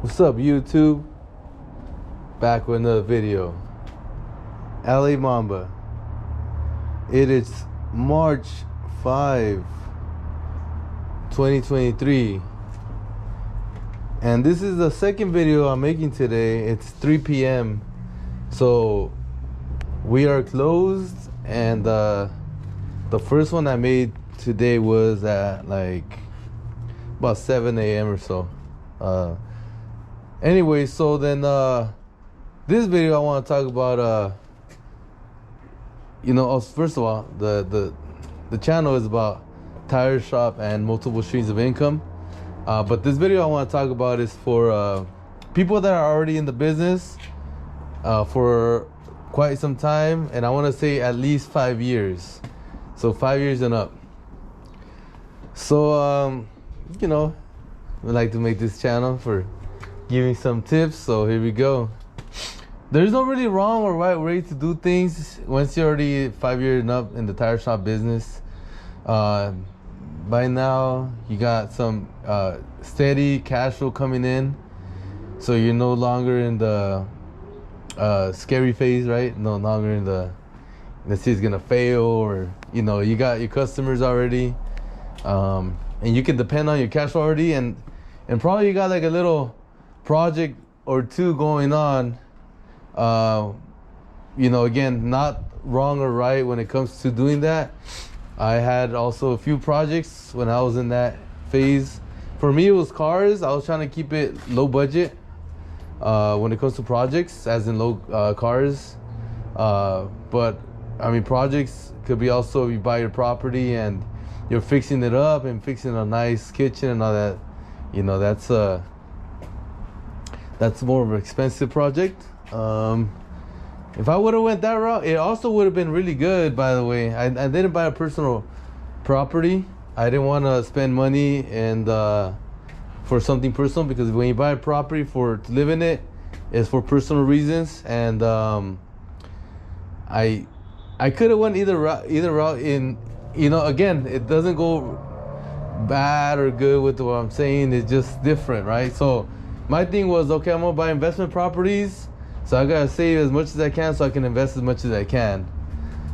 What's up, YouTube? Back with another video. LA Mamba. It is March 5, 2023. And this is the second video I'm making today. It's 3 p.m. So we are closed, and the first one I made today was at like about 7 a.m. or so. Anyway, so then this video I want to talk about first of all, the channel is about tire shop and multiple streams of income. But this video I want to talk about is for people that are already in the business for quite some time, and I want to say at least 5 years. So 5 years and up. So I like to make this channel for giving some tips. So here we go. There's no really wrong or right way to do things once you're already 5 years and up in the tire shop business. By now you got some steady cash flow coming in, so you're no longer in the scary phase, right? No longer in the let's see it's gonna fail, or you got your customers already, and you can depend on your cash flow already, and probably you got like a little project or two going on. Again, not wrong or right when it comes to doing that. I had also a few projects when I was in that phase. For me, it was cars. I was trying to keep it low budget when it comes to projects, as in low cars. But I mean, projects could be also you buy your property and you're fixing it up and fixing a nice kitchen and all that. That's more of an expensive project. If I would have went that route, it also would have been really good. By the way, I didn't buy a personal property. I didn't want to spend money and for something personal, because when you buy a property to live in it, it's for personal reasons. And I could have went either route. In again, it doesn't go bad or good with what I'm saying. It's just different, right? So my thing was, okay, I'm gonna buy investment properties, so I gotta save as much as I can so I can invest as much as I can.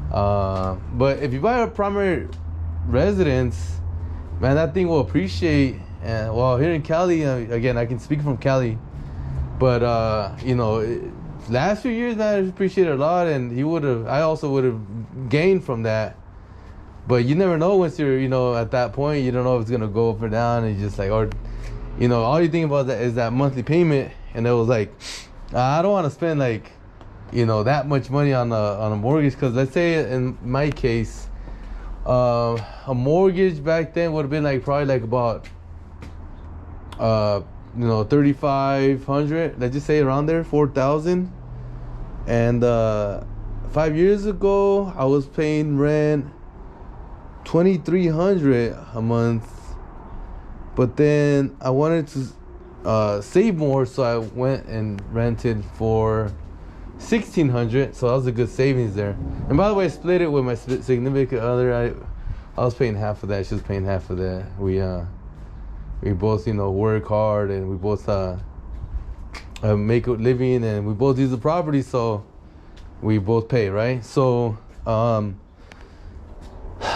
But if you buy a primary residence, man, that thing will appreciate. And well, here in Cali, again, I can speak from Cali, but last few years, man, I appreciated a lot, and I also would have gained from that. But you never know once you're, at that point. You don't know if it's gonna go up or down, and you just like, or all you think about that is that monthly payment. And it was like, I don't want to spend like, that much money on a mortgage, because let's say in my case, a mortgage back then would have been like probably like about 3,500. Let's just say around there, 4,000. And 5 years ago, I was paying rent 2,300 a month. But then I wanted to save more, so I went and rented for 1,600. So that was a good savings there. And by the way, I split it with my significant other. I was paying half of that. She was paying half of that. We both work hard, and we both make a living, and we both use the property, so we both pay, right? So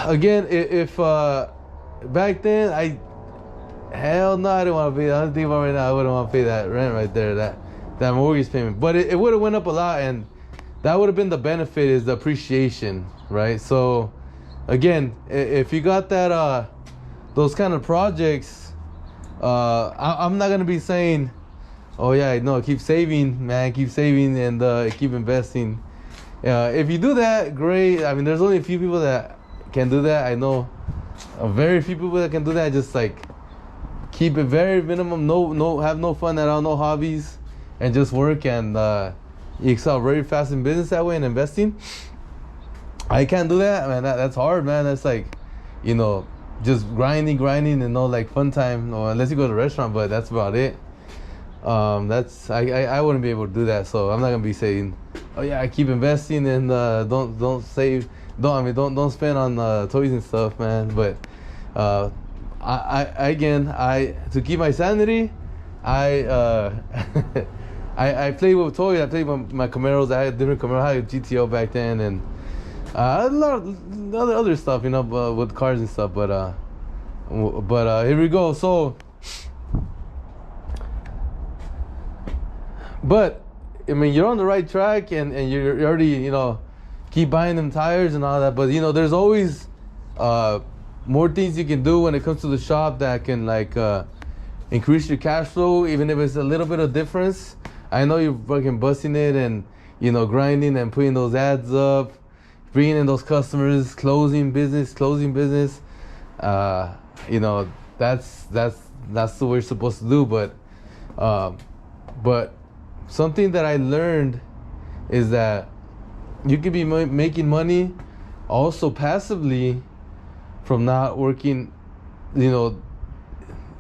again, if back then hell no, I didn't want to pay that. I'm thinking about right now, I wouldn't want to pay that rent right there, that mortgage payment. But it would have went up a lot, and that would have been the benefit, is the appreciation, right? So again, if you got that those kind of projects, I'm not gonna be saying, oh yeah, no, keep saving, man, keep saving, and keep investing. If you do that, great. I mean, there's only a few people that can do that. I know very few people that can do that. Just like keep it very minimum, have no fun at all, no hobbies, and just work, and you excel very fast in business that way, and investing. I can't do that, man. That's hard, man. That's like, just grinding, and no like fun time, or unless you go to a restaurant, but that's about it. That's I wouldn't be able to do that, so I'm not gonna be saying, oh yeah, I keep investing, and don't save, don't spend on toys and stuff, man. But I to keep my sanity, I I played with toys. I played with my Camaros. I had different Camaros. I had a GTO back then, and a lot of other stuff, you know, with cars and stuff. But here we go. So, but I mean, you're on the right track, and you're already, you know, keep buying them tires and all that. But you know, there's always more things you can do when it comes to the shop that can like increase your cash flow, even if it's a little bit of difference. I know you're fucking busting it and, you know, grinding and putting those ads up, bringing in those customers, closing business. You know, that's what we're supposed to do. But something that I learned is that you could be making money also passively from not working, you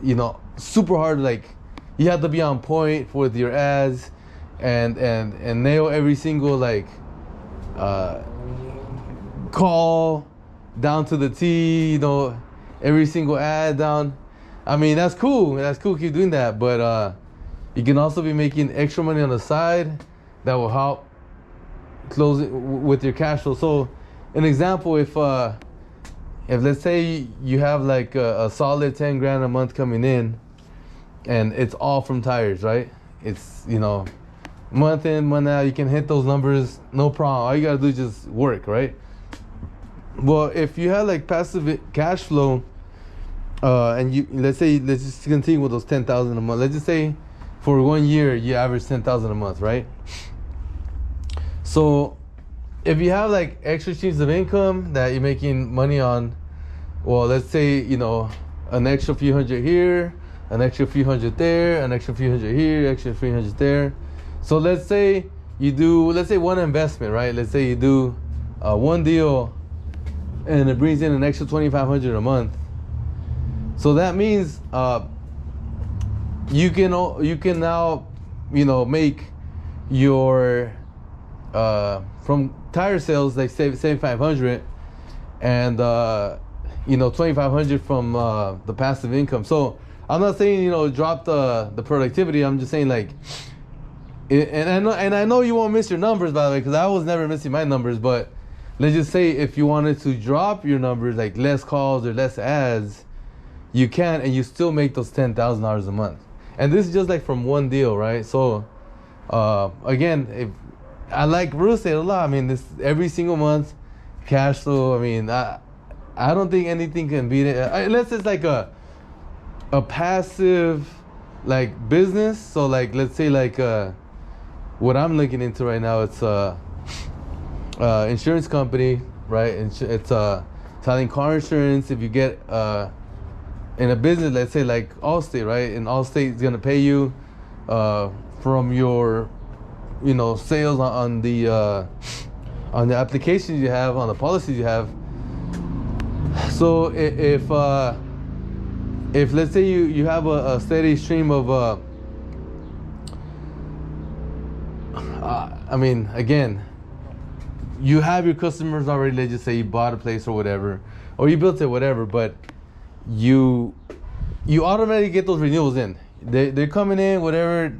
know, super hard. Like, you have to be on point with your ads and nail every single like call down to the T, you know, every single ad down. I mean, that's cool. Keep doing that. But you can also be making extra money on the side that will help close it with your cash flow. So an example, if let's say you have like a solid 10 grand a month coming in, and it's all from tires, right? It's, you know, month in, month out, you can hit those numbers, no problem. All you gotta do is just work, right? Well, if you have like passive cash flow, and let's just continue with those 10,000 a month. Let's just say for 1 year you average 10,000 a month, right? So if you have like extra streams of income that you're making money on, well, let's say, you know, an extra few hundred here, an extra few hundred there, an extra few hundred here, extra 300 there. So let's say you do, one investment, right? Let's say you do one deal and it brings in an extra 2,500 a month. So that means you can now, you know, make your from tire sales, like save 500, and you know, 2,500 from the passive income. So I'm not saying, you know, drop the productivity. I'm just saying, like, and I know you won't miss your numbers, by the way, because I was never missing my numbers. But let's just say if you wanted to drop your numbers, like less calls or less ads, you can, and you still make those $10,000 a month. And this is just like from one deal, right? So again, if I like real estate a lot. I mean, this every single month cash flow. I mean, I don't think anything can beat it unless it's like a passive like business. So like, let's say like what I'm looking into right now, it's insurance company, right? It's selling car insurance. If you get in a business, let's say like Allstate, right? And Allstate is gonna pay you from your, you know, sales on the applications you have, on the policies you have. So if let's say you have a steady stream of I mean, again, you have your customers already. Let's just say you bought a place or whatever, or you built it, whatever, but you automatically get those renewals in. They're coming in, whatever,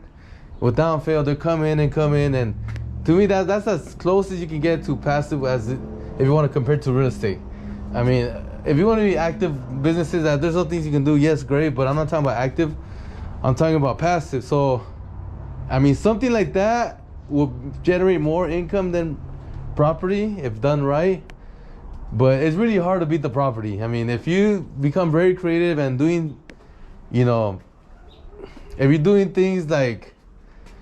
without fail, they're coming in, and to me that's as close as you can get to passive as if you want to compare to real estate. I mean, if you want to be active businesses, that there's other things you can do, yes, great, but I'm not talking about active, I'm talking about passive. So I mean, something like that will generate more income than property if done right, but it's really hard to beat the property. I mean, if you become very creative and doing, you know, if you're doing things like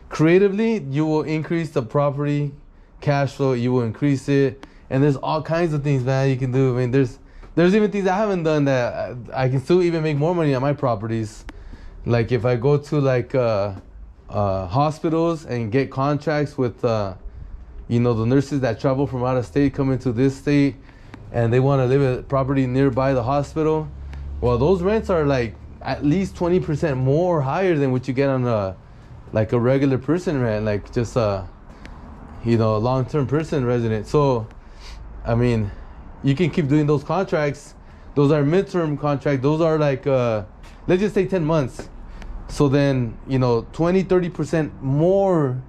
creatively, you will increase the property cash flow, you will increase it, and there's all kinds of things, man, you can do. I mean, there's even things I haven't done that I can still even make more money on my properties. Like if I go to like hospitals and get contracts with you know, the nurses that travel from out of state come into this state and they want to live in a property nearby the hospital. Well, those rents are like at least 20% more higher than what you get on a regular person rent, like just you know, a long-term person resident. So I mean, you can keep doing those contracts. Those are midterm contracts. Those are like let's just say 10 months. So then, 20-30% more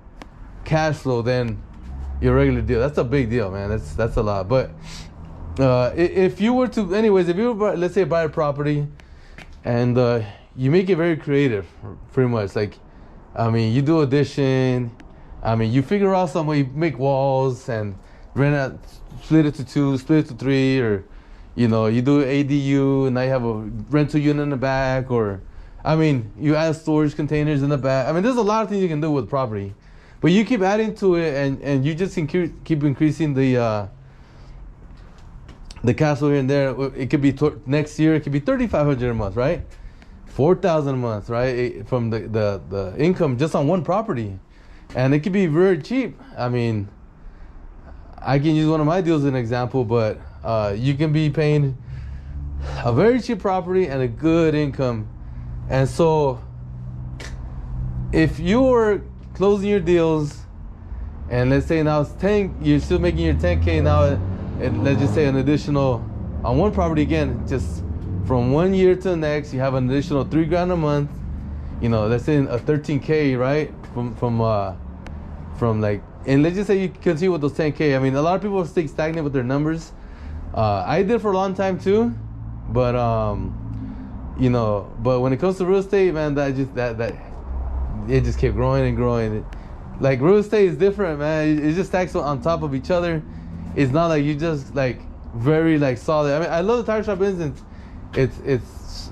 cash flow than your regular deal. That's a big deal, man. That's a lot. But if you were to, anyways, if you were, let's say, buy a property, and you make it very creative, pretty much. Like, I mean, you do addition. I mean, you figure out some way, you make walls and rent out, split it to 2, split it to 3, or, you do ADU, and now you have a rental unit in the back, or, I mean, you add storage containers in the back. I mean, there's a lot of things you can do with property, but you keep adding to it, and you just keep increasing the cash flow here and there. It could be next year, it could be $3,500 a month, right? $4,000 a month, right? From the income just on one property, and it could be very cheap. I mean, I can use one of my deals as an example, but you can be paying a very cheap property and a good income. And so if you were closing your deals, and let's say now it's 10, you're still making your 10K now, and let's just say an additional on one property again, just from 1 year to the next, you have an additional $3,000 a month. Let's say a 13K, right? From like, and let's just say you continue with those 10K. I mean, a lot of people stay stagnant with their numbers. I did for a long time too, but but when it comes to real estate, man, that it just kept growing and growing. Like, real estate is different, man. It just stacks on top of each other. It's not like you just like very like solid. I mean, I love the tire shop business. It's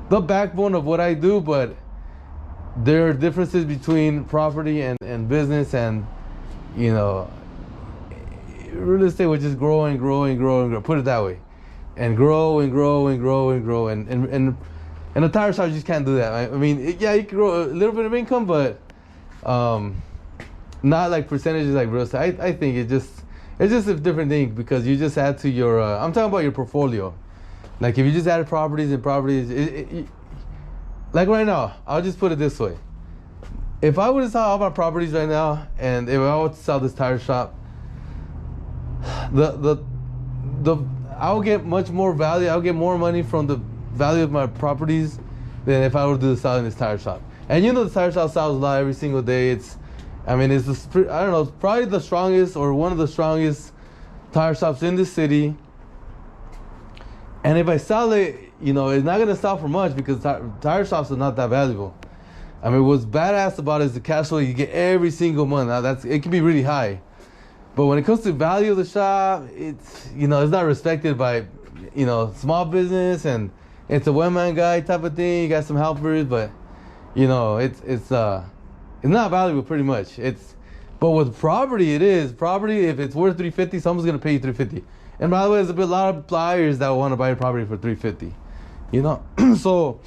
the backbone of what I do, but there are differences between property and business, and real estate will just grow and grow and grow and grow. Put it that way, and grow and grow and grow and grow. And a tire shop, you just can't do that. I mean, you can grow a little bit of income, but not like percentages like real estate. I think it's just a different thing, because you just add to your. I'm talking about your portfolio. Like, if you just add properties, like right now, I'll just put it this way. If I were to sell all my properties right now, and if I were to sell this tire shop, I'll get much more value. I'll get more money from the value of my properties than if I were to do selling this tire shop. And the tire shop sells a lot every single day. It's probably the strongest, or one of the strongest tire shops in the city. And if I sell it, it's not gonna sell for much, because tire shops are not that valuable. I mean, what's badass about it is the cash flow you get every single month. Now it can be really high, but when it comes to value of the shop, it's it's not respected by small business, and it's a one-man guy type of thing. You got some helpers, but it's not valuable pretty much. But with property, it is. Property, if it's worth $350, someone's gonna pay you $350. And by the way, there's a lot of buyers that want to buy a property for $350. So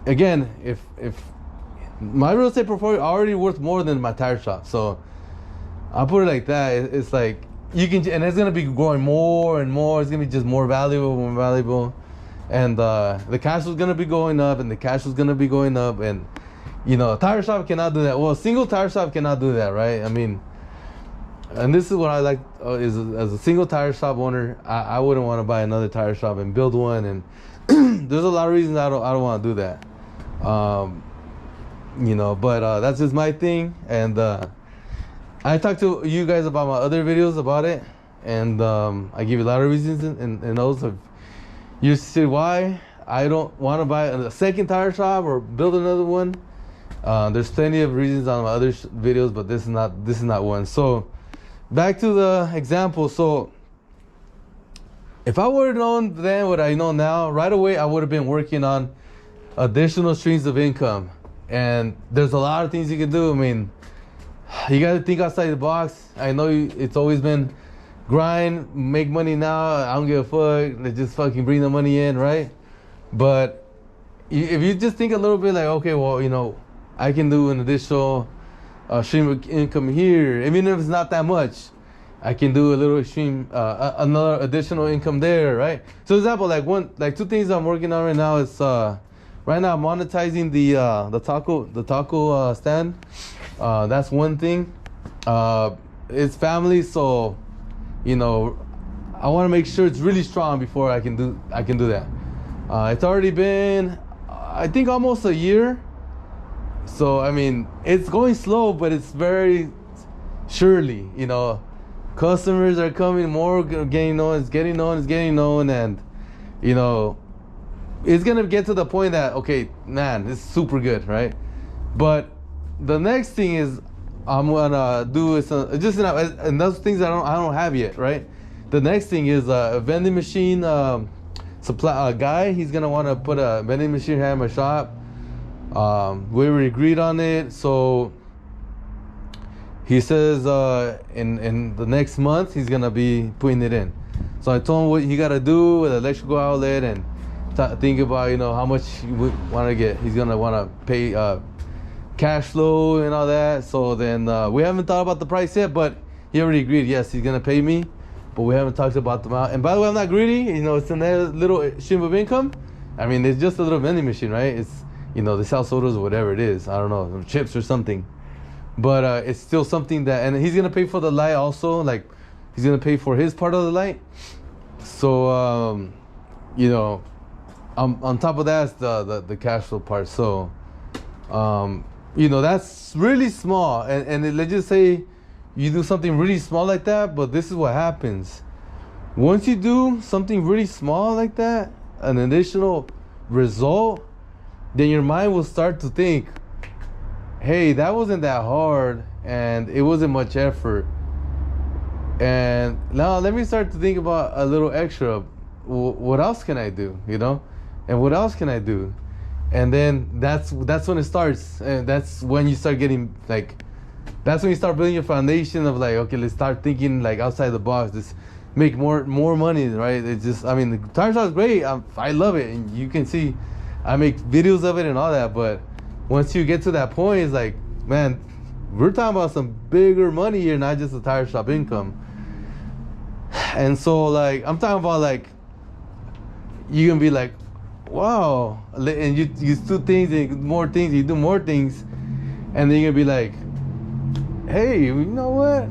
again, if my real estate portfolio already worth more than my tire shop, so I'll put it like that. It's like you can, and it's gonna be growing more and more. It's gonna be just more valuable, and the cash is gonna be going up, and and a tire shop cannot do that. Well, a single tire shop cannot do that, right? I mean, and this is what I like is as a single tire shop owner, I wouldn't want to buy another tire shop and build one, and there's a lot of reasons I don't want to do that. But that's just my thing, and I talked to you guys about my other videos about it, and I give you a lot of reasons in those. Of you see why I don't want to buy a second tire shop or build another one. There's plenty of reasons on my other videos, but this is not one. So back to the example. So if I would have known then what I know now, right away I would have been working on additional streams of income. And there's a lot of things you can do. I mean, you got to think outside the box. I know it's always been grind, make money now. I don't give a fuck. Let's just fucking bring the money in, right? But if you just think a little bit like, okay, well, I can do an additional stream of income here, even if it's not that much. I can do a little stream, another additional income there, right? So, example, two things I'm working on right now is right now I'm monetizing the taco stand. That's one thing. It's family, so I want to make sure it's really strong before I can do that. It's already been I think almost a year. So I mean, it's going slow, but it's very surely, you know, customers are coming more, getting known, it's getting known, and you know, it's gonna get to the point that, okay, man, it's super good, right? But the next thing is I'm gonna do is just and those things I don't have yet, right? The next thing is a vending machine supply guy. He's gonna want to put a vending machine here in my shop. We already agreed on it, so he says in the next month he's gonna be putting it in. So I told him what he gotta do with the electrical outlet and think about, you know, how much he would want to get. He's gonna want to pay cash flow and all that. So then we haven't thought about the price yet, but he already agreed. Yes, he's gonna pay me, but we haven't talked about the amount. And by the way, I'm not greedy. You know, it's another little stream of income. I mean, it's just a little vending machine, right? It's, you know, they sell sodas or whatever it is. I don't know, chips or something. But it's still something that, and he's gonna pay for the light also. Like, he's gonna pay for his part of the light. So you know, on top of that, the cash flow part. So you know, that's really small. And let's just say you do something really small like that, but this is what happens. Once you do something really small like that, an additional result, then your mind will start to think, hey, that wasn't that hard and it wasn't much effort. And now let me start to think about a little extra. What else can I do, you know? And what else can I do? And then that's when it starts. And that's when you start getting, like, that's when you start building your foundation of, like, okay, let's start thinking, like, outside the box. Let's make more money, right? It's just, I mean, the tire shop is great. I love it. And you can see I make videos of it and all that. But once you get to that point, it's like, man, we're talking about some bigger money here, not just the tire shop income. And so, like, I'm talking about, like, you can be like, wow, and you do things and more things, you do more things, and then you're gonna be like, hey, you know what?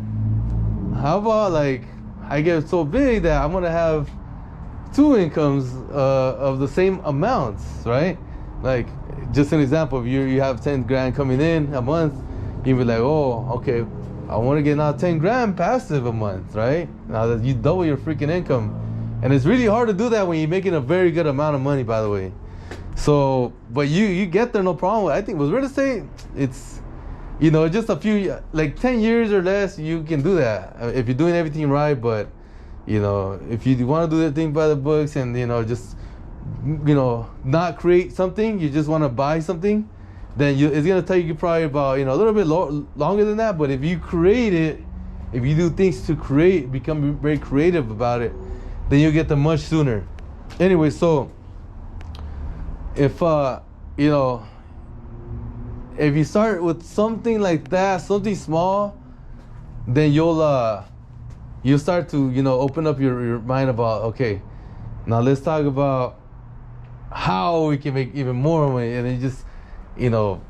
How about, like, I get so big that I'm gonna have two incomes of the same amounts, right? Like, just an example, if you have 10 grand coming in a month, you'd be like, oh, okay, I want to get now 10 grand passive a month, right? Now that you double your freaking income. And it's really hard to do that when you're making a very good amount of money, by the way. So, but you get there no problem. I think with real estate, it's, you know, just a few, like 10 years or less, you can do that if you're doing everything right. But, you know, if you want to do the thing by the books and, you know, just, you know, not create something, you just want to buy something, then it's going to take you probably about, you know, a little bit longer than that. But if you create it, if you do things to create, become very creative about it, then you get them much sooner. Anyway, so if you know, if you start with something like that, something small, then you'll start to, you know, open up your mind about, okay, now let's talk about how we can make even more money. And then just, you know,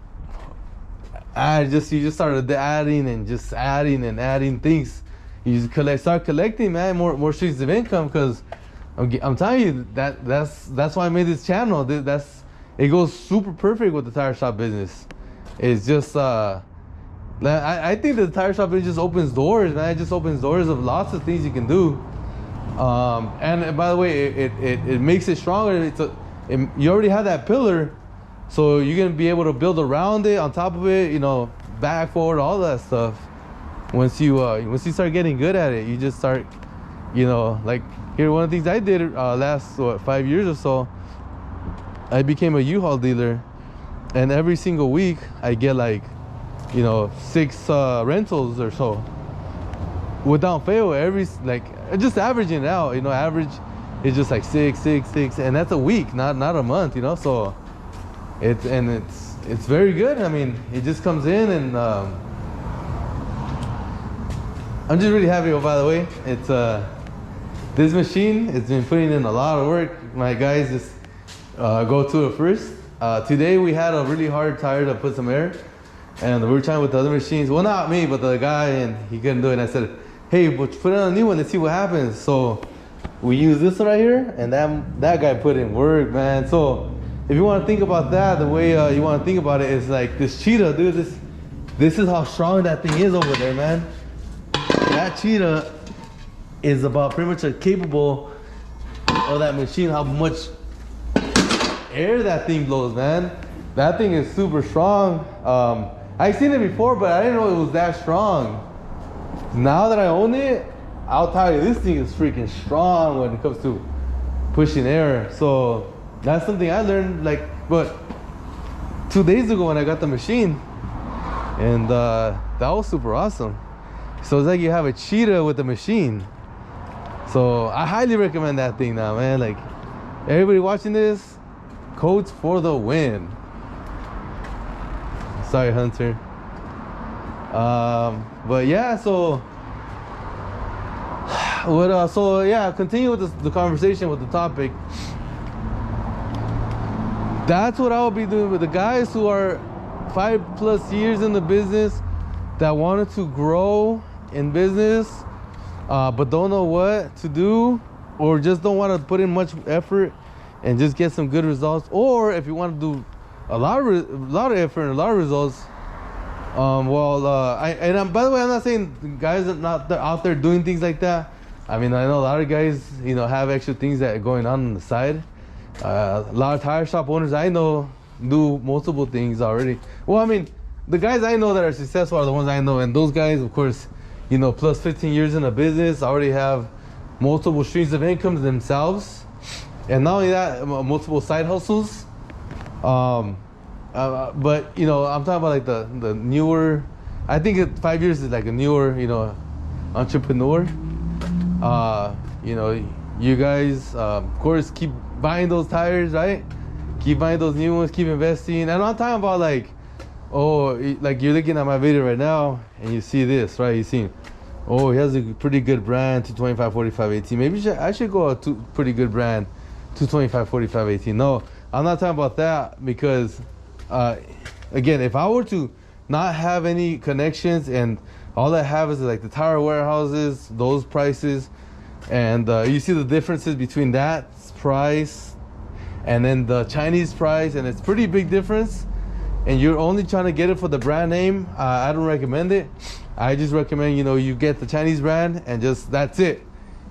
you just started adding and just adding things. You just start collecting, man, more streams of income. Because I'm telling you that's why I made this channel. It goes super perfect with the tire shop business. It's just I think the tire shop business just opens doors, man. It just opens doors of lots of things you can do. And by the way, it makes it stronger. You already have that pillar, so you're gonna be able to build around it, on top of it, you know, back, forward, all that stuff. Once you start getting good at it, you just start, you know, like here, one of the things I did last 5 years or so, I became a U-Haul dealer, and every single week I get, like, you know, 6 rentals or so without fail. Just averaging it out, you know, average is just like 6, and that's a week, not a month, you know. So it's very good. I mean, it just comes in, and I'm just really happy. Oh, by the way, it's this machine, it's been putting in a lot of work. My guys just go to it first. Today we had a really hard tire to put some air, and we were trying with the other machines. Well, not me, but the guy, and he couldn't do it. And I said, hey, but put it on a new one and see what happens. So we use this one right here, and that guy put in work, man. So if you want to think about that, the way you want to think about it is like this cheetah, dude. This is how strong that thing is over there, man. That cheetah is about pretty much capable of that machine, how much air that thing blows, man. That thing is super strong. I've seen it before, but I didn't know it was that strong. Now that I own it, I'll tell you, this thing is freaking strong when it comes to pushing air. So that's something I learned, like, but 2 days ago when I got the machine, and that was super awesome. So it's like you have a cheetah with a machine. So I highly recommend that thing now, man. Like, everybody watching this, codes for the win. Sorry, Hunter. But yeah, so what? So yeah, continue with the conversation with the topic. That's what I will be doing with the guys who are 5+ years in the business that wanted to grow in business, but don't know what to do, or just don't want to put in much effort and just get some good results. Or if you want to do a lot of effort and a lot of results, by the way, I'm not saying guys are not out there doing things like that. I mean, I know a lot of guys, you know, have extra things that are going on the side. A lot of tire shop owners I know do multiple things already. Well, I mean, the guys I know that are successful are the ones I know, and those guys, of course, you know, plus 15 years in a business, already have multiple streams of income themselves, and not only that, multiple side hustles. But you know, I'm talking about like the newer. I think 5 years is like a newer, you know, entrepreneur. You know, you guys, of course, keep buying those tires, right? Keep buying those new ones, keep investing. And I'm not talking about like, oh, like you're looking at my video right now and you see this, right? You see, oh, he has a pretty good brand, 225, 45, 18. Maybe I should go a pretty good brand, 225, 45, 18. No, I'm not talking about that, because again, if I were to not have any connections and all I have is like the tire warehouses, those prices, and you see the differences between that price and then the Chinese price, and it's pretty big difference, and you're only trying to get it for the brand name, I don't recommend it. I just recommend, you know, you get the Chinese brand and just that's it.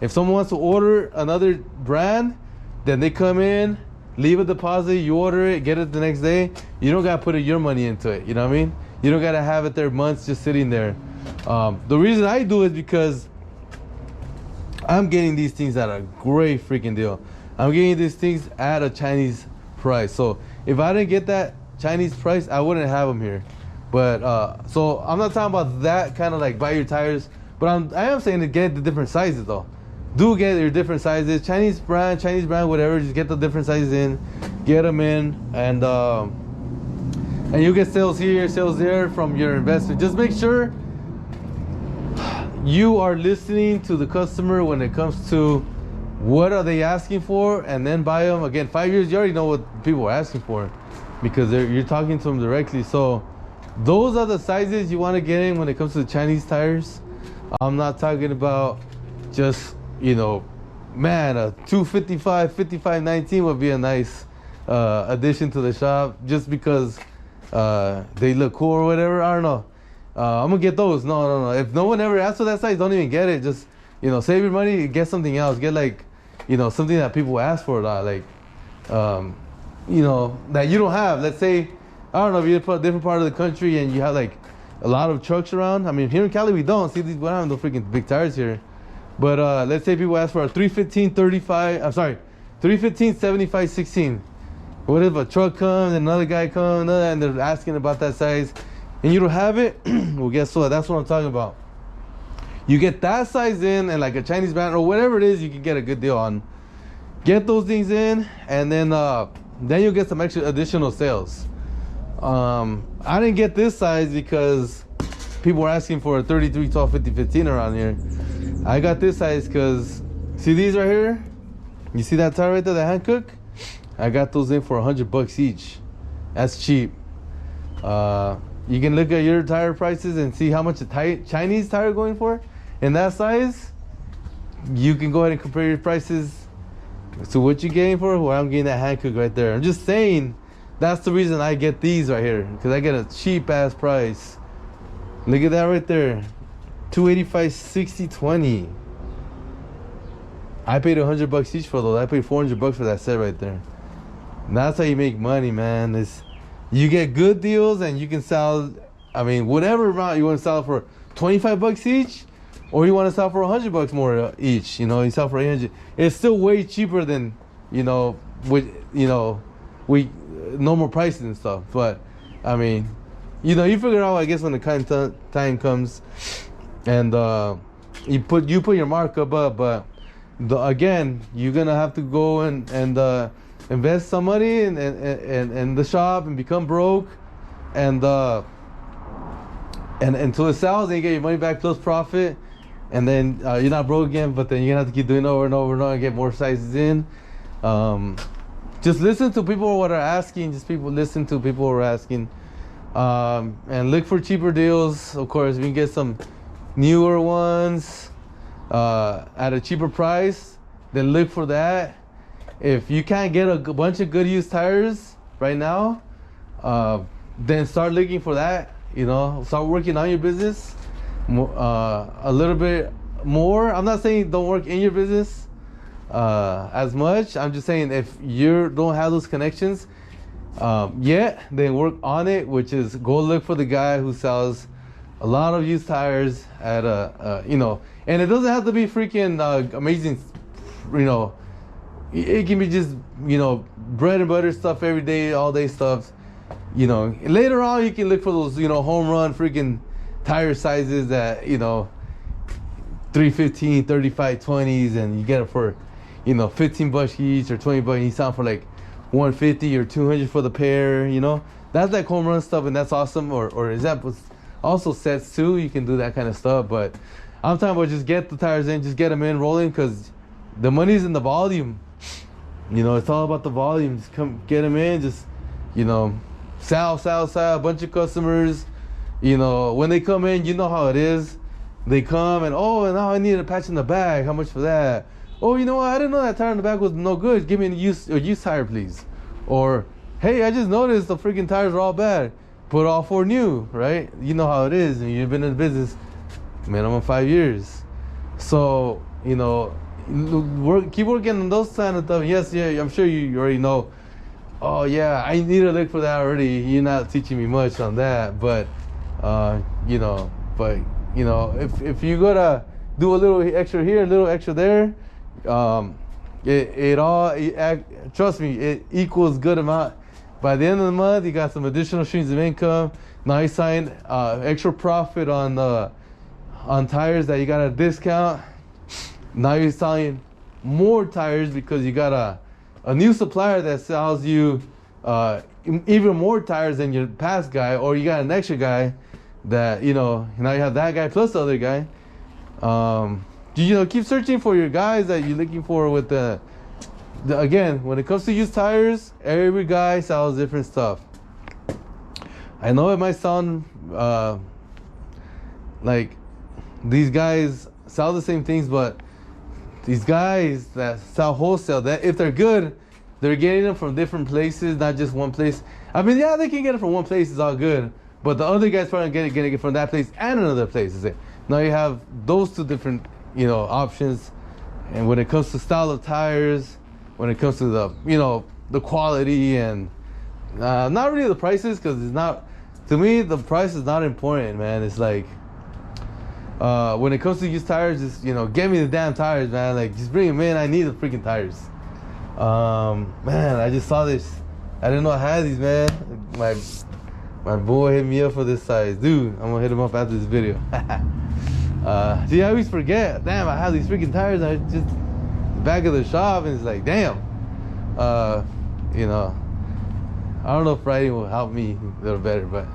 If someone wants to order another brand, then they come in, leave a deposit, you order it, get it the next day. You don't gotta put your money into it, you know what I mean? You don't gotta have it there months just sitting there. The reason I do is because I'm getting these things at a great freaking deal. I'm getting these things at a Chinese price. So if I didn't get that Chinese price, I wouldn't have them here. But so I'm not talking about that kind of like buy your tires, but I am saying to get the different sizes though. Do get your different sizes, Chinese brand, whatever. Just get the different sizes in, get them in, and you get sales here, sales there from your investment. Just make sure you are listening to the customer when it comes to what are they asking for, and then buy them. Again, 5 years, you already know what people are asking for because you're talking to them directly. So those are the sizes you want to get in when it comes to the Chinese tires. I'm not talking about just, you know, man, a 255, 5519 would be a nice addition to the shop just because they look cool or whatever. I don't know. I'm gonna get those. No. If no one ever asks for that size, don't even get it. Just, you know, save your money, get something else. Get like, you know, something that people ask for a lot, like, you know, that you don't have. Let's say, I don't know, if you're in a different part of the country and you have like a lot of trucks around. I mean, here in Cali we don't see these. We don't have no freaking big tires here. But let's say people ask for a 315 35. I'm sorry, 315 75 16. What if a truck comes and another guy comes and they're asking about that size, and you don't have it? Well, guess what? That's what I'm talking about. You get that size in, and like a Chinese brand or whatever it is, you can get a good deal on. Get those things in, and then you'll get some extra additional sales. I didn't get this size because people were asking for a 33, 12, 50, 15 around here. I got this size because, see these right here? You see that tire right there, the Hankook? I got those in for $100 each. That's cheap. You can look at your tire prices and see how much a Chinese tire going for in that size. You can go ahead and compare your prices So what you getting for? Well, I'm getting that hand cook right there. I'm just saying, that's the reason I get these right here, because I get a cheap ass price. Look at that right there, $285, $60, $20. I paid $100 each for those. I paid $400 for that set right there. And that's how you make money, man. Is you get good deals and you can sell. I mean, whatever amount you want to sell for, $25 each, or you want to sell for $100 more each. You know, you sell for $800. It's still way cheaper than, you know, with normal prices and stuff. But I mean, you know, you figure out, I guess, when the time comes, and you put your markup up. But again, you're gonna have to go and invest some money in the shop and become broke, and until it sells, then you get your money back plus profit, and then you're not broke again. But then you're gonna have to keep doing it over and over and over and get more sizes in. Just listen to people what are asking. Listen to people who are asking, and look for cheaper deals. Of course, we can get some newer ones at a cheaper price. Then look for that. If you can't get a bunch of good used tires right now, then start looking for that. You know, start working on your business a little bit more. I'm not saying don't work in your business as much. I'm just saying if you don't have those connections yet, then work on it, which is go look for the guy who sells a lot of used tires at you know, and it doesn't have to be freaking amazing, you know. It can be just, you know, bread and butter stuff every day, all day stuff. You know, later on you can look for those, you know, home run freaking tire sizes that, you know, 315, 35, 20s, and you get it for, you know, $15 each or $20, and you sell for like 150 or 200 for the pair. You know, that's like home run stuff, and that's awesome. Or examples, also sets too. You can do that kind of stuff. But I'm talking about just get the tires in, just get them in rolling, because the money's in the volume. You know, it's all about the volume. Just come get them in, just, you know, sell, a bunch of customers. You know, when they come in, you know how it is. They come and, oh, now I need a patch in the back. How much for that? Oh, you know what? I didn't know that tire in the back was no good. Give me a used tire, please. Or, hey, I just noticed the freaking tires are all bad. Put all 4 new, right? You know how it is. And you've been in the business minimum 5 years. So, you know, keep working on those kind of stuff. Yes, yeah, I'm sure you already know. Oh yeah, I need to look for that already. You're not teaching me much on that, but you know, if you gotta do a little extra here, a little extra there, trust me, it equals good amount. By the end of the month, you got some additional streams of income. Now you sign extra profit on tires that you got a discount. Now you're selling more tires because you got a new supplier that sells you even more tires than your past guy, or you got an extra guy that, you know, now you have that guy plus the other guy. You know, keep searching for your guys that you're looking for with the again, when it comes to used tires, every guy sells different stuff. I know it might sound like these guys sell the same things, but these guys that sell wholesale, that if they're good, they're getting them from different places, not just one place. I mean, yeah, they can get it from one place, it's all good. But the other guy's probably getting it from that place and another place. Now you have those two different, you know, options. And when it comes to style of tires, when it comes to the, you know, the quality and not really the prices, because it's not, to me, the price is not important, man. It's like, when it comes to used tires, just, you know, get me the damn tires, man. Like, just bring them in. I need the freaking tires. Man, I just saw this. I didn't know I had these, man. My boy hit me up for this size. Dude, I'm gonna hit him up after this video. See, I always forget. Damn, I have these freaking tires. I just the back of the shop, and it's like, damn. You know, I don't know if writing will help me a little better, but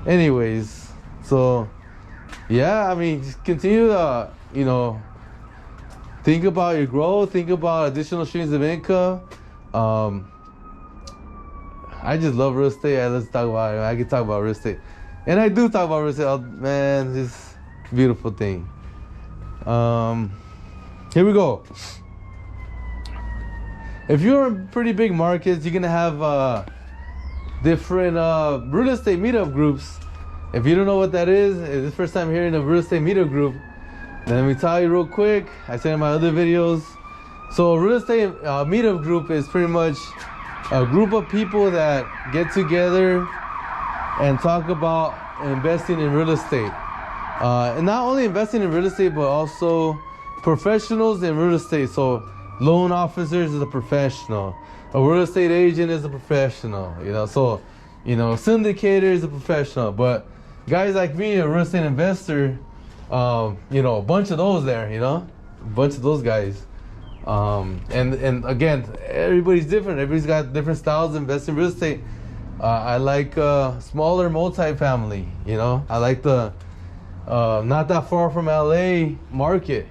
anyways, so yeah, I mean, just continue to, you know, think about your growth, think about additional streams of income. I just love real estate. Let's talk about it. I can talk about real estate, and I do talk about real estate. Oh, man, it's a beautiful thing. Here we go. if you're in pretty big markets, you're gonna have different real estate meetup groups. If you don't know what that is, it's the first time hearing of real estate meetup group, then let me tell you real quick. I said in my other videos. So a real estate meetup group is pretty much a group of people that get together and talk about investing in real estate. And not only investing in real estate, but also professionals in real estate. So loan officers is a professional. A real estate agent is a professional. So syndicator is a professional. But guys like me, a real estate investor, a bunch of those there, a bunch of those guys. And again, everybody's different. Everybody's got different styles of investing in real estate. I like smaller multifamily, I like the not that far from LA market,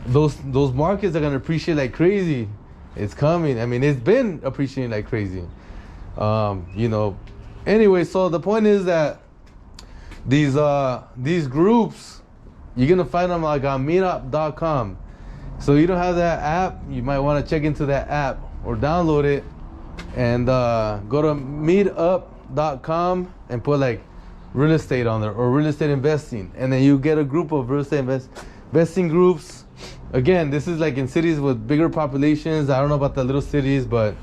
Those markets are gonna appreciate like crazy. It's coming. I mean, it's been appreciating like crazy. Anyway, so the point is that these groups, you're gonna find them like on Meetup.com. So you don't have that app, you might want to check into that app or download it and go to Meetup.com and put like real estate on there or real estate investing, and then you get a group of real estate investing groups. Again, this is like in cities with bigger populations. I don't know about the little cities, but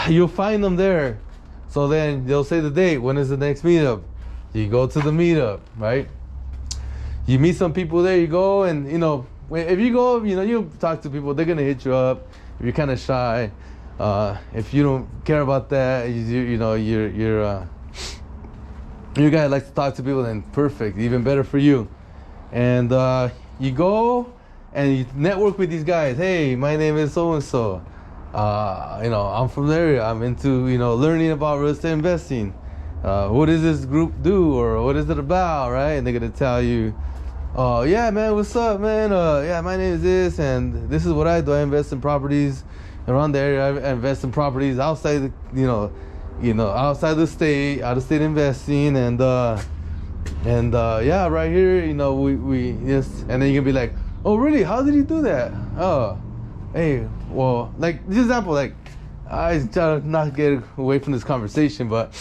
you'll find them there. So then they'll say the date. When is the next meetup? You go to the meetup, right? You meet some people there. You go, and if you go, you talk to people. They're gonna hit you up. If you're kind of shy, if you don't care about that, you're a guy that likes to talk to people, then perfect, even better for you. And you go and you network with these guys. Hey, my name is so and so. I'm from the area. I'm into learning about real estate investing. What does this group do, or what is it about, right? And they're gonna tell you, oh yeah, man, what's up, man? Yeah, my name is this, and this is what I do. I invest in properties around the area. I invest in properties outside outside the state, out of state investing, and yeah, right here, we just, and then you can be like, oh really? How did you do that? Oh, hey, well, like this example, like I try to not get away from this conversation, but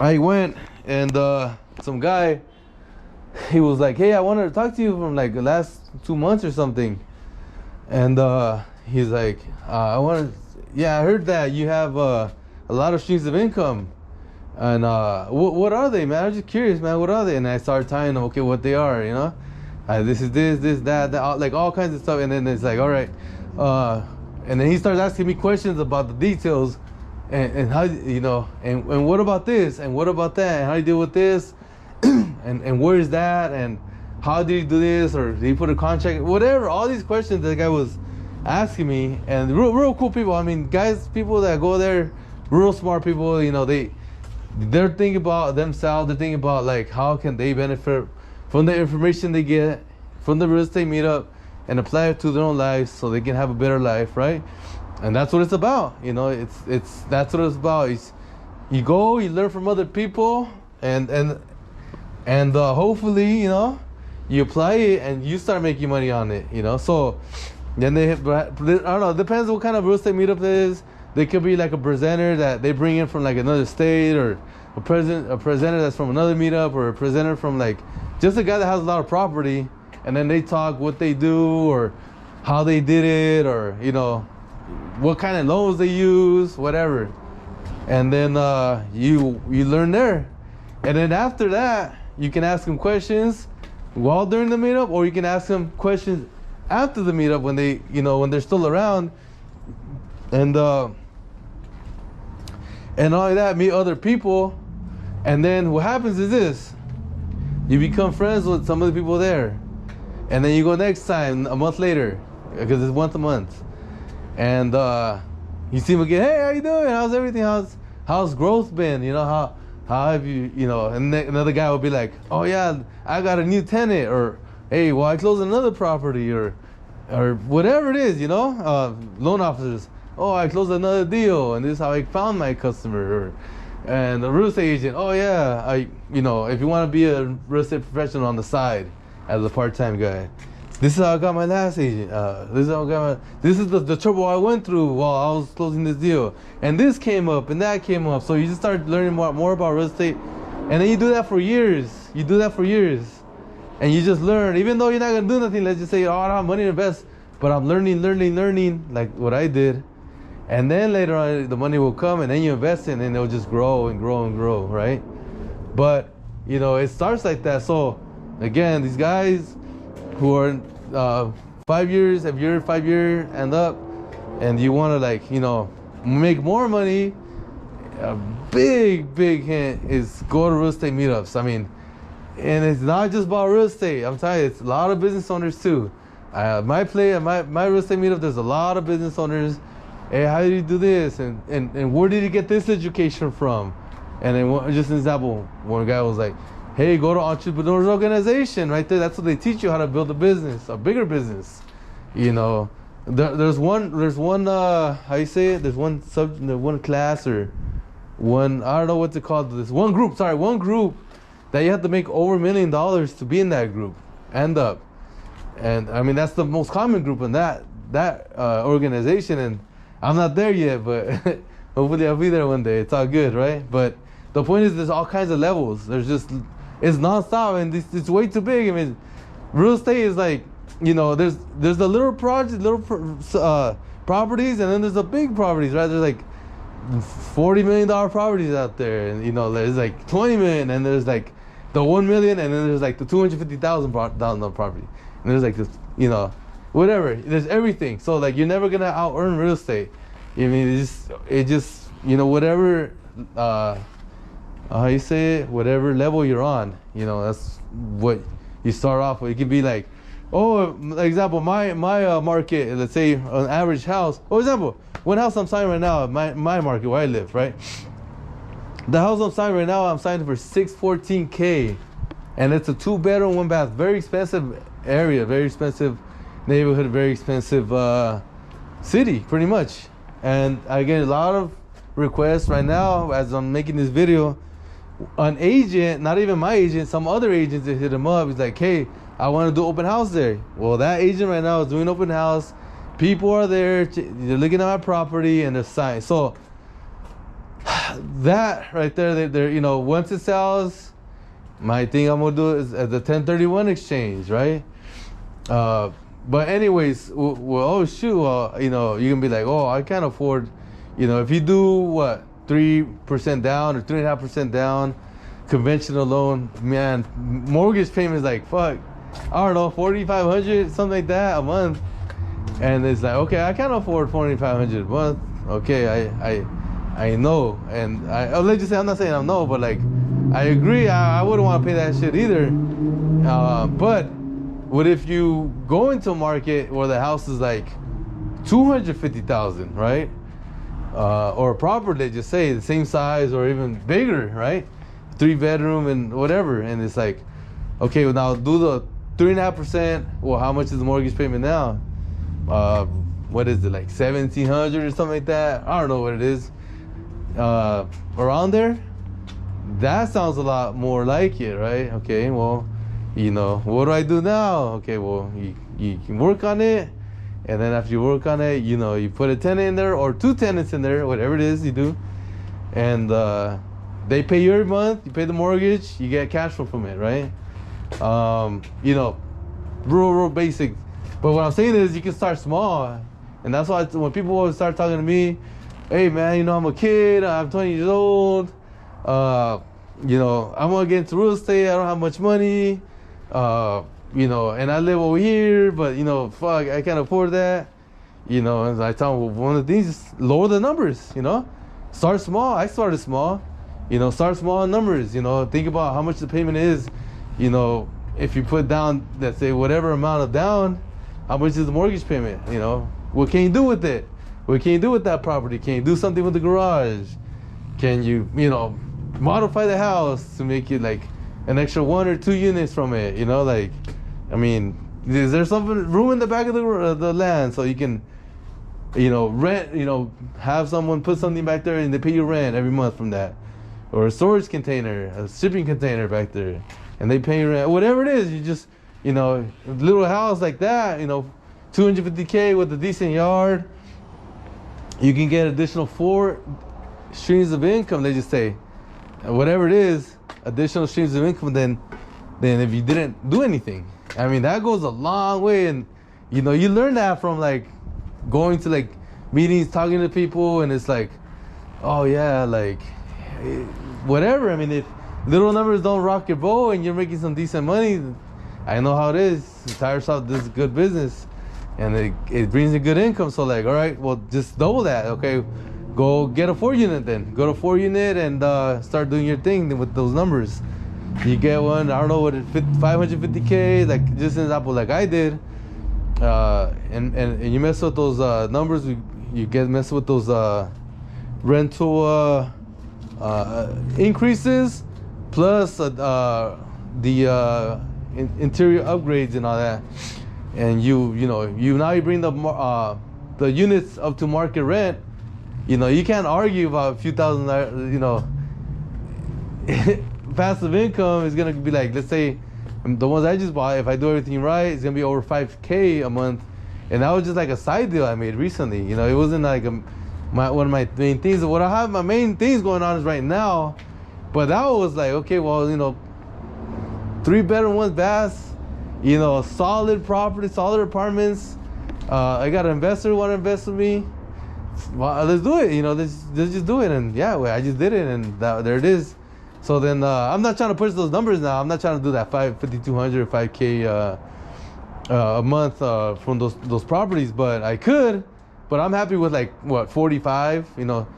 I went and some guy, he was like, hey, I wanted to talk to you from like the last 2 months or something. And he's like, I heard that you have a lot of streams of income. And what are they, man? I'm just curious, man, what are they? And I started telling them, okay, what they are, this is this, that, like all kinds of stuff. And then it's like, all right. And then he starts asking me questions about the details. And how, and what about this? And what about that? And how do you deal with this? and where is that? And how did he do this? Or did he put a contract? Whatever. All these questions that the guy was asking me. And real cool people. I mean, guys, people that go there, real smart people, they're thinking about themselves. They're thinking about like how can they benefit from the information they get from the real estate meetup and apply it to their own lives so they can have a better life, right? And that's what it's about, that's what it's about. You go, you learn from other people, and hopefully, you apply it and you start making money on it, So then I don't know, it depends what kind of real estate meetup it is. They could be like a presenter that they bring in from like another state, or a presenter that's from another meetup, or a presenter from like just a guy that has a lot of property, and then they talk what they do or how they did it, or what kind of loans they use, whatever. And then you learn there. And then after that, you can ask them questions while during the meetup, or you can ask them questions after the meetup when they, when they're still around. And all of that, meet other people. And then what happens is this: you become friends with some of the people there. And then you go next time, a month later, because it's once a month. And you see him again. Hey, how you doing? How's everything? How's growth been? How have you? And then another guy will be like, oh yeah, I got a new tenant, or hey, well I closed another property, or whatever it is. Loan officers. Oh, I closed another deal, and this is how I found my customer. And the real estate agent. Oh yeah, if you want to be a real estate professional on the side as a part-time guy. This is how I got my last agent. This is how I got my. This is the trouble I went through while I was closing this deal. And this came up, and that came up. So you just start learning more about real estate, and then you do that for years. You do that for years, and you just learn. Even though you're not gonna do nothing, let's just say, oh, I don't have money to invest, but I'm learning, like what I did. And then later on, the money will come, and then you invest in, and it'll just grow and grow and grow, right? But you know, it starts like that. So again, these guys who are 5 years, if you're 5 year and up, and you want to, like, you know, make more money, a big hint is go to real estate meetups. I mean, and it's not just about real estate. I'm telling you, it's a lot of business owners too. My real estate meetup, there's a lot of business owners. Hey, how do you do this? And where did you get this education from? And then just an example, one guy was like, hey, go to Entrepreneurs Organization right there. That's what they teach you, how to build a business, a bigger business. You know, there's one how you say it? There's one class or one, I don't know what to call this. One group that you have to make over $1 million to be in that group. And I mean, that's the most common group in that organization. And I'm not there yet, but hopefully I'll be there one day. It's all good, right? But the point is, there's all kinds of levels. It's nonstop, and it's way too big. I mean, real estate is like, you know, there's the little projects, properties, and then there's the big properties, right? There's like $40 million properties out there, and you know, there's like 20 million, and there's like the 1 million, and then there's like the 250,000 down property, and there's like this, you know, whatever. There's everything. So like, you're never gonna out earn real estate. I mean, it just you know, whatever. How you say it, whatever level you're on, you know, that's what you start off with. It could be like, oh, example, my market, let's say an average house. For example, one house I'm signing right now, my market where I live, right? The house I'm signing right now, I'm signing for $614K, and it's a 2-bedroom, 1-bath, very expensive area, very expensive neighborhood, very expensive city, pretty much. And I get a lot of requests right now as I'm making this video. An agent, not even my agent, some other agents that hit him up. He's like, hey, I want to do open house there. Well, that agent right now is doing open house. People are there, they're looking at my property, and they're signing. So that right there, they're you know, once it sells, my thing I'm gonna do is as a 1031 exchange, right? But anyways, well, oh shoot, you know, you can be like, oh, I can't afford, you know, if you do what, 3% down or 3.5% down, conventional loan, man, mortgage payment is like, fuck, I don't know, $4,500, something like that a month. And it's like, okay, I can't afford $4,500 a month. Okay, I know, and I'll let you say, I'm not saying I know, but like, I agree, I wouldn't want to pay that shit either. But what if you go into a market where the house is like $250,000, right? Or a property, they just say the same size or even bigger, right? 3-bedroom and whatever. And it's like, okay, well, now do the 3.5%. Well, how much is the mortgage payment now? What is it, like $1,700 or something like that? I don't know what it is. Around there. That sounds a lot more like it, right? Okay, well, you know, what do I do now? Okay, well, you can work on it. And then after you work on it, you know, you put a tenant in there or 2 tenants in there, whatever it is you do. And they pay you every month, you pay the mortgage, you get cash flow from it, right? You know, real basic. But what I'm saying is you can start small. And that's why when people always start talking to me, hey man, you know, I'm a kid, I'm 20 years old. You know, I want to get into real estate, I don't have much money. You know, and I live over here, but you know, fuck, I can't afford that. You know, and I tell them, well, one of the things is lower the numbers, you know? Start small. I started small. You know, start small in numbers, you know, think about how much the payment is. You know, if you put down, let's say, whatever amount of down, how much is the mortgage payment, you know? What can you do with it? What can you do with that property? Can you do something with the garage? Can you, you know, modify the house to make it like an extra 1 or 2 units from it, you know, like, I mean, is there something room in the back of the land so you can, you know, rent, you know, have someone put something back there and they pay you rent every month from that, or a storage container, a shipping container back there, and they pay you rent, whatever it is. you know, a little house like that, you know, 250K with a decent yard, you can get additional 4 streams of income. They just say, whatever it is, additional streams of income. Then if you didn't do anything, I mean, that goes a long way. And you know, you learn that from like going to like meetings, talking to people, and it's like, oh yeah, like whatever. I mean, if little numbers don't rock your boat and you're making some decent money, I know how it is. Tire shop does good business, and it brings a good income. So like, all right, well, just double that. Okay, go get a 4 unit then. Go to 4 unit and start doing your thing with those numbers. You get one, I don't know what, 550K, like just an example, like I did, and you mess with those numbers. You get messed with those rental increases, plus the interior upgrades and all that, and you now you bring the units up to market rent. You know, you can't argue about a few thousand, you know. Passive income is gonna be like, let's say the ones I just bought, if I do everything right, it's gonna be over 5K a month. And that was just like a side deal I made recently. You know, it wasn't like one of my main things. What I have, my main things going on is right now, but that was like, okay, well, you know, 3 bedroom, 1 bath, you know, solid property, solid apartments. I got an investor who want to invest with me. Well, let's do it. You know, let's just do it. And yeah, well, I just did it, and there it is. So then I'm not trying to push those numbers now. I'm not trying to do that 5,200, 5K a month from those properties, but I could. But I'm happy with like what, 45, you know,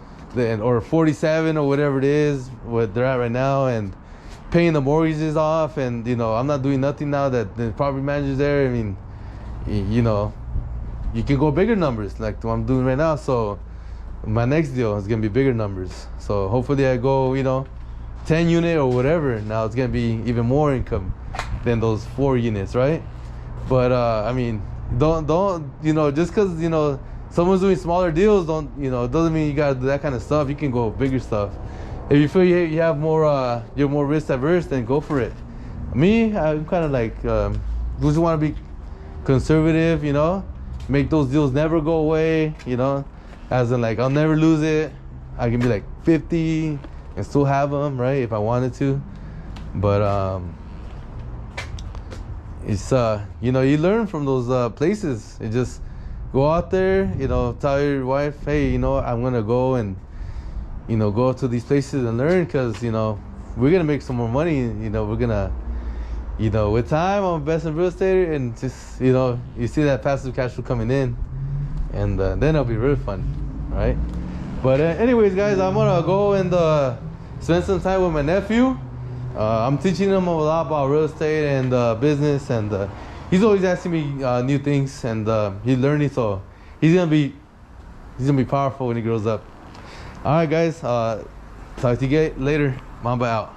or 47 or whatever it is, what they're at right now, and paying the mortgages off. And you know, I'm not doing nothing now that the property manager's there. I mean, you know, you can go bigger numbers like what I'm doing right now. So my next deal is gonna be bigger numbers. So hopefully I go, you know, 10 unit or whatever. Now it's gonna be even more income than those 4 units, right? But I mean, don't you know, just because, you know, someone's doing smaller deals, don't, you know, it doesn't mean you gotta do that kind of stuff. You can go bigger stuff. If you feel you have more, you're more risk averse, then go for it. Me, I'm kind of like, just want to be conservative, you know, make those deals never go away, you know, as in like I'll never lose it. I can be like 50 and still have them, right, if I wanted to. But it's you know, you learn from those places. You just go out there, you know, tell your wife, hey, you know, I'm gonna go and, you know, go to these places and learn, because, you know, we're gonna make some more money. You know, we're gonna, you know, with time I'm best in real estate, and just, you know, you see that passive cash flow coming in, and then it'll be really fun, right? But anyways, guys, I'm gonna go and spend some time with my nephew. I'm teaching him a lot about real estate and business, and he's always asking me new things, and he's learning, so he's gonna be powerful when he grows up. All right, guys, talk to you guys later. Mamba out.